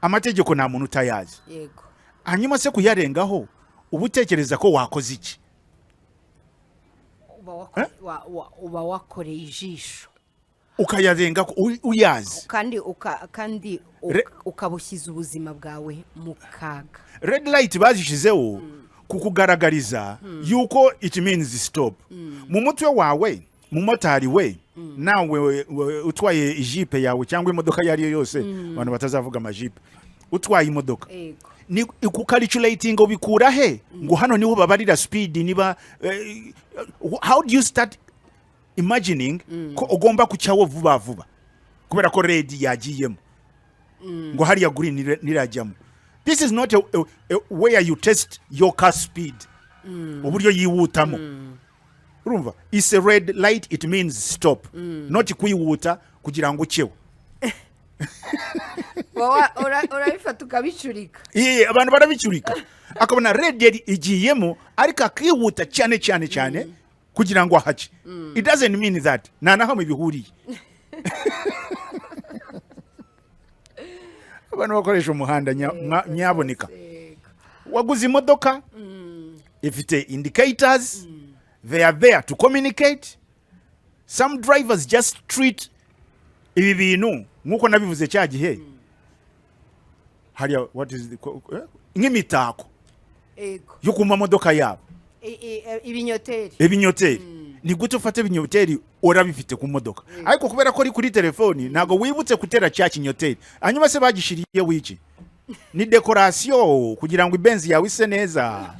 amategeko nta muntu utayazi yego hanyuma se kuyarengaho ubutekereza ko wakoze iki uba wakoreye ijisho ukayarenga uyazi kandi ukabushyiza ubuzima bwawe mu kaga. Red light bazishizeho kukugaragariza yuko it means stop. Mu mutwe wawe mu motari we nawe utwaye ijipe yawe cyangwa imodoka yari yose abantu batazavuga amajipe utwaye imodoka ni kucalculating ubikura he ngo hano niho babarira speed niba how do you start imagining ko ugomba kucyawo vuba vuba kubera ko red yagiyemo ngo hariya green nirajyamo. This is not where you test your car speed uburyo yiwutamo urumva is a red light, it means stop not kwihuta kugira ngo cyewe urabifata ukabicurika abantu barabicurika akabona red igiyemo ariko akihuta cyane kugira ngo ahace. It doesn't mean that naho bihuriye abantu bakoresha umuhanda nyaboneka waguze imodoka ifite indicators they are there to communicate. Some drivers just treat ibi bintu nkuko nabivuze cya gihe hariya what is nk'imitako yo kuma modoka yabo ibinyoteri ni gute ufate ibinyoteri urabifite ku modoka ariko kubera ko ari kuri telefoni nago wibutse kutera cya kinyoteri hanyuma se bagishiriye wiki ni decoration kugira ngo ibenzi yawe ise neza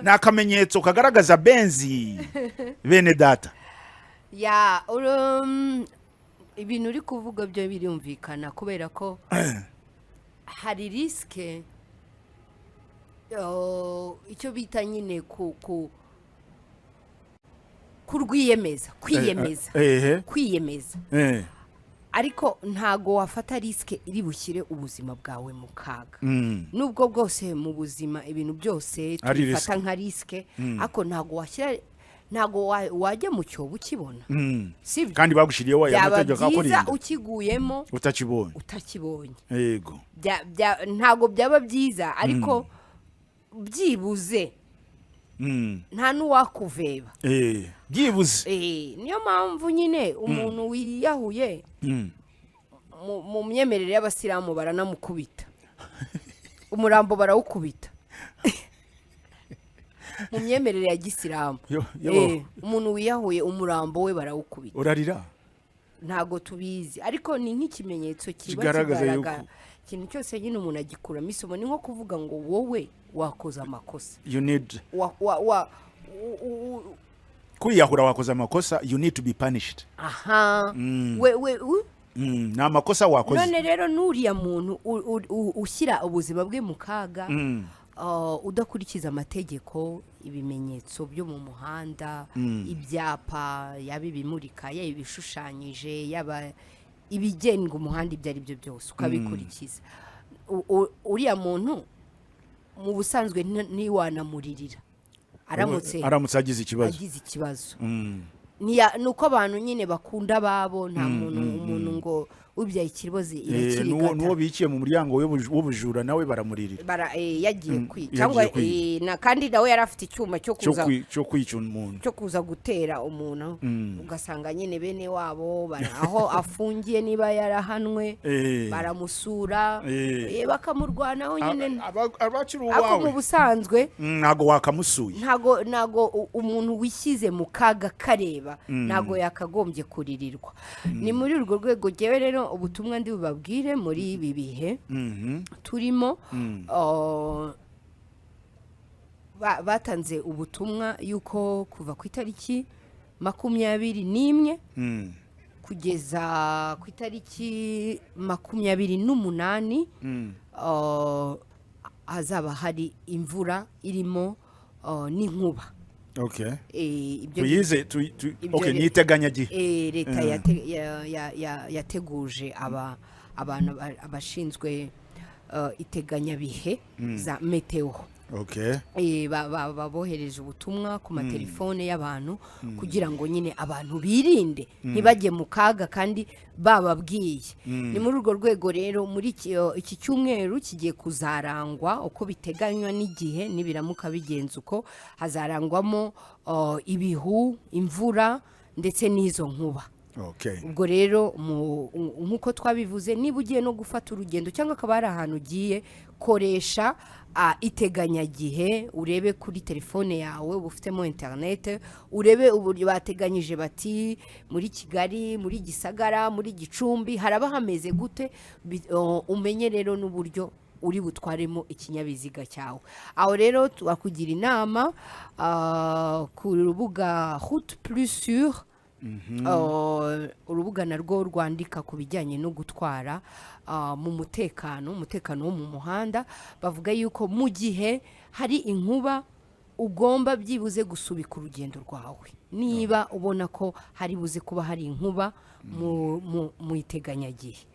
na kamenyetso kagaragaza benzi bene data ya ibintu uri kuvuga byo birumvikana kubera ko hari riske icyo bita nyine kurwiyemeza kwiyemeza ariko ntago wafata riske iri bushyire ubuzima bwawe mu kaga nubwo bwose mu buzima ibintu byose tubifata nka riske ariko ntago wajya mu cyobo ukibona kandi bagushiriye wayo amategeko akorinda ukiguyemo utakibonye yego ntago byaba byiza ariko byibuze nta nuwakuveba byibuze niyo mpamvu nyine umuntu wiyahuye mu myemerere y'abasilamu baranamukubita umurambo barawukubita mu myemerere ya gisilamu umuntu wiyahuye umurambo we barawukubita urarira ntago tubizi ariko ni nk'ikimenyetso kigaragaza ikintu cyose nyine umuntu agikuramo isomo ni nko kuvuga ngo wowe wakoze amakosa you need kwiyahura wakoze amakosa you need to be punished ni amakosa wakoze none rero nuriya muntu ushyira ubuzima bwe mu kaga udakurikiza amategeko ibimenyetso byo mu muhanda ibyapa yaba ibimurika yaba ibishushanyije yaba ibigenga umuhanda ibyo ari byo byose ukabikurikiza uriya muntu mu busanzwe ntiwanamuririra aramutse agize ikibazo nuko abantu nyine bakunda babo nta umuntu ngo ubyaye ikibazo irakirigata nuwo bikiye mu muryango w'ubujura nawe baramuririra yagiye kwica cyangwa kandi nawe yari afite icyuma cyo kwica umuntu cyo kuza gutera umuntu ugasanga nyine bene wabo aho afungiye niba yarahanwe baramusura bakamurwanaho nyine abakiri uwawe mu busanzwe ntago wakamusuye ntago umuntu wishyize mu kaga kareba ntago yakagombye kuririrwa ni muri urwo rwego jewe rero ubutumwa ndi bubabwire muri ibi bihe turimo batanze ubutumwa yuko kuva ku itariki 21 kugeza ku itariki 28 hazaba hari imvura irimo n'inkuba. Tuyize niteganyagihe leta yateguje abantu abashinzwe iteganyabihe za meteo Okay. Babohereje ubutumwa ku matelefone y'abantu kugira ngo nyine abantu birinde ntibajye mu kaga kandi bababwiye. Ni muri urwo rwego rero muri iki cyumweru kigiye kuzarangwa uko biteganywa n'igihe nibiramuka bigenze uko hazarangwamo ibihu, imvura ndetse n'izo nkuba. Okay. Ubwo rero nkuko twabivuze niba ugiye no gufata urugendo cyangwa akaba ari ahantu ugiye koresha iteganyagihe, urebe kuri telefone yawe ubufitemo internet, urebe uburyo bateganyije bati muri Kigali, muri Gisagara, muri Gicumbi haraba hameze gute, umenye rero n'uburyo uri butwaremo ikinyabiziga cyawe. Aho rero twakugira inama ku rubuga Route Plus Sûre, urubuga narwo rwandika ku bijyanye no gutwara mu umutekano wo mu muhanda. Bavuga yuko mu gihe hari inkuba ugomba byibuze gusubika urugendo rwawe niba ubona ko hari buze kuba hari inkuba mu iteganyagihe,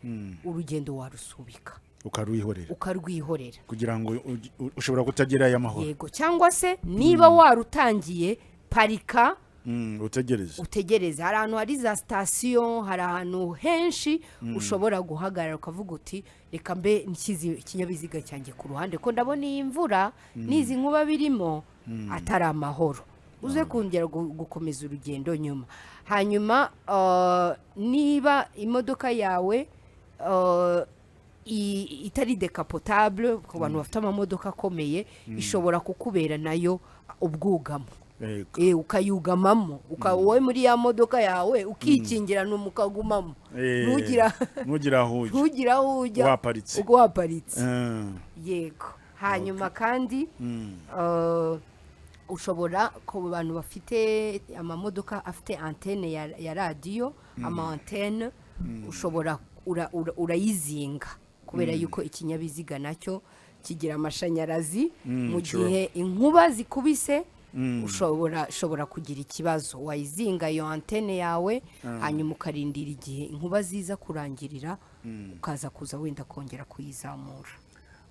urugendo warusubika ukarwihorera kugira ngo ushobora kutagira aya mahoro. Yego, cyangwa se niba warutangiye parika utegereze. Hari ahantu hari za station, hari ahantu henshi ushobora guhagarara ukavuga uti reka mbe nshyize ikinyabiziga cyanjye ku ruhande ko ndabona iyi mvura n'izi nkuba birimo atari amahoro, uze kongera gukomeza urugendo nyuma. Hanyuma niba imodoka yawe itari decapotable, ku bantu bafite amamodoka akomeye, ishobora kukubera nayo ubwugamo. Ukayugamamo, wowe muri ya modoka yawe ukikingirana umukagumamo, ntugira aho ujya waparitse. Yego. Hanyuma kandi ushobora ku bantu bafite amamodoka afite antene ya radio, ama antene ushobora urayizinga kubera yuko ikinyabiziga nacyo kigira amashanyarazi. Mu gihe inkuba zikubise ushobora kugira ikibazo, wayizinga iyo antene yawe hanyuma ukarindira igihe inkuba ziza kurangirira kuza wenda kongera kuyizamura.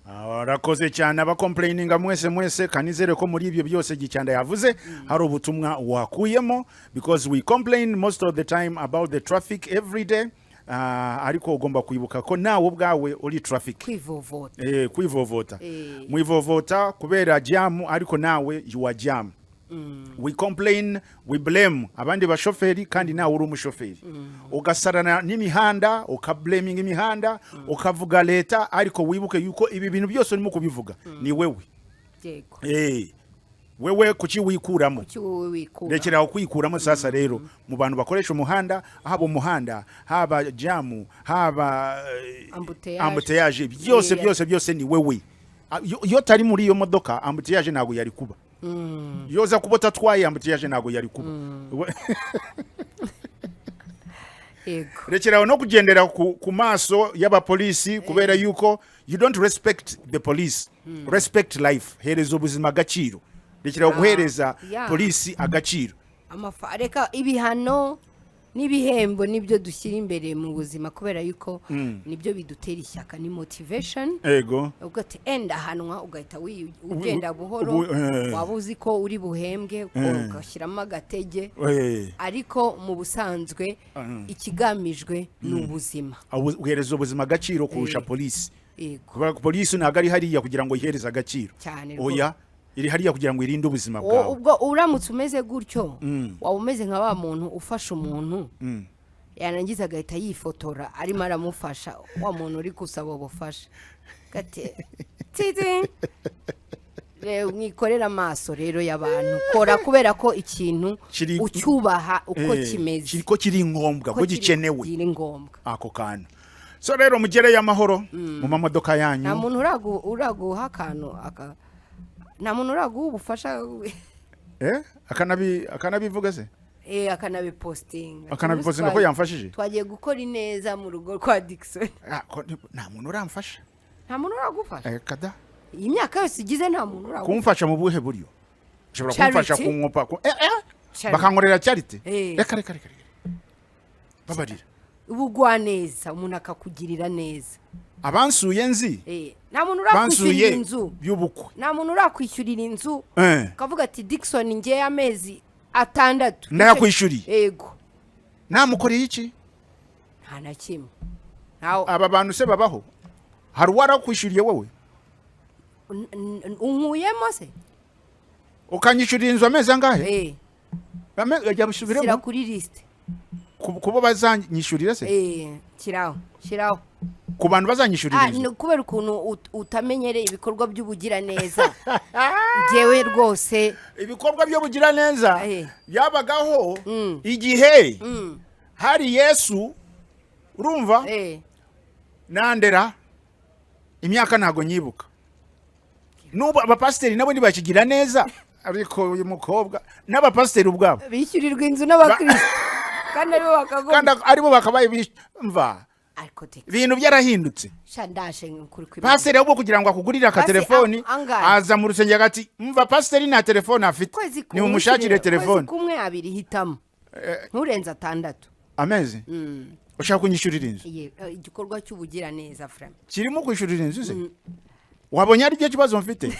Arakoze cyane abakomplaininga mwese kanizere ko muri ibyo byose Gicyanda yavuze hari ubutumwa wakuyemo, because we complain most of the time about the traffic every day. Ariko ugomba kwibuka ko nawe ubwawe uri traffic, kwivovota mwivovota kubera jam, ariko nawe you are jam. We complain, we blame abandi bashoferi kandi nawe uri umushoferi. Ugasarana n'imihanda, ukablaming imihanda, ukavuga leta, ariko wibuke yuko ibi bintu byose urimo kubivuga ni wewe. Yego. Wewe kuki wikuramo, rekera kwikuramo. Sasa rero mu bantu bakoresha umuhanda, haba umuhanda, haba jamu, haba ambuteyage, byose ni wewe. Yo tari muri iyo modoka ambuteyage nago yari kuba. Yoza kubota twaye ambuteyage nago yari kuba. Yego. Rekera no kugendera ku maso y'abapolisi kubera yuko you don't respect the police. Respect life. Hereza ubuzima agaciro. Rekera guhereza polisi agaciro. Reka ibihano n'ibihembo nibyo dushyira imbere mu buzima kubera yuko nibyo bidutera ishyaka, ni motivation. Ego. Ugati enda hanwa ugahita ugenda buhoro, wabuzi ko uri buhembwe ugashyiramo agatege, ariko mu busanzwe ikigamijwe n'ubuzima. Uhereza ubuzima agaciro kurusha polisi. Kuba polisi ntago ari hariya kugira ngo ihereze agaciro. Oya, iri hariya kugira ngo irinde ubuzima bwawe. Ubwo uramutse umeze gutyo, waba umeze nka wa muntu ufasha umuntu yarangiza agahita yifotora arimo aramufasha, wa muntu uri gusaba ubufasha gate titi mwikorera amaso rero y'abantu kora kubera ko ikintu ucyubaha uko kimeze, kiriko kiri ngombwa ko gikenewe, kiri ngombwa ako kana. So rero mugere y'amahoro mu mamodoka yanyu. Nta muntu uraguha akantu nta muntu uraguha ubufasha akanabivuga se akanabipostinga ko yamfashije. Twagiye gukora ineza mu rugo kwa Dickson. Nta muntu uramfasha, nta muntu uragufasha kada iyi myaka yose igize, nta muntu uragufasha. Kumfasha mu buhe buryo? Ushobora kumfasha kunkopa bakankorera charity. Reka babarira ubugwaneza, umuntu akakugirira neza. Abansuye nzi nta muntu urakwishyurira bansuye inzu by'ubukwe nta muntu urakwishyurira inzu kavuga ati Dickson ngiye amezi 6 ndayakwishyuriye yego namukoreye iki nta na kimwe aba bantu se babaho hari uwarakwishyuriye wowe unkuyemo se ukanyishyurira inzu amezi angahe yajya bisubiremo sira kuri liste kubo bazanyishyurira se shiraho ku bantu bazanyishyurira inzu kubera ukuntu utamenyereye ibikorwa by'ubugira neza jewe rwose ibikorwa by'ubugira neza yabagaho igihe hari Yesu urumva nandera imyaka ntago nyibuka nubu abapasiteri nabo nibakigira neza ariko uyu mukobwa n'abapasiteri ubwabo bishyurirwa inzu n'abakristo kandi aribo bakabaye mva ibintu byarahindutse pasiteri ahubwo kugira ngo akugurire akatelefoni aza mu rusengero ati mva pasiteri nta telefone afite ni umushakire telefone kumwe abiri hitamo nturenza 6 amezi ushaka kunyishyurira inzu igikorwa cy'ubugira neza frame kirimo kwishyurira inzu se wabonye ari byo kibazo mfite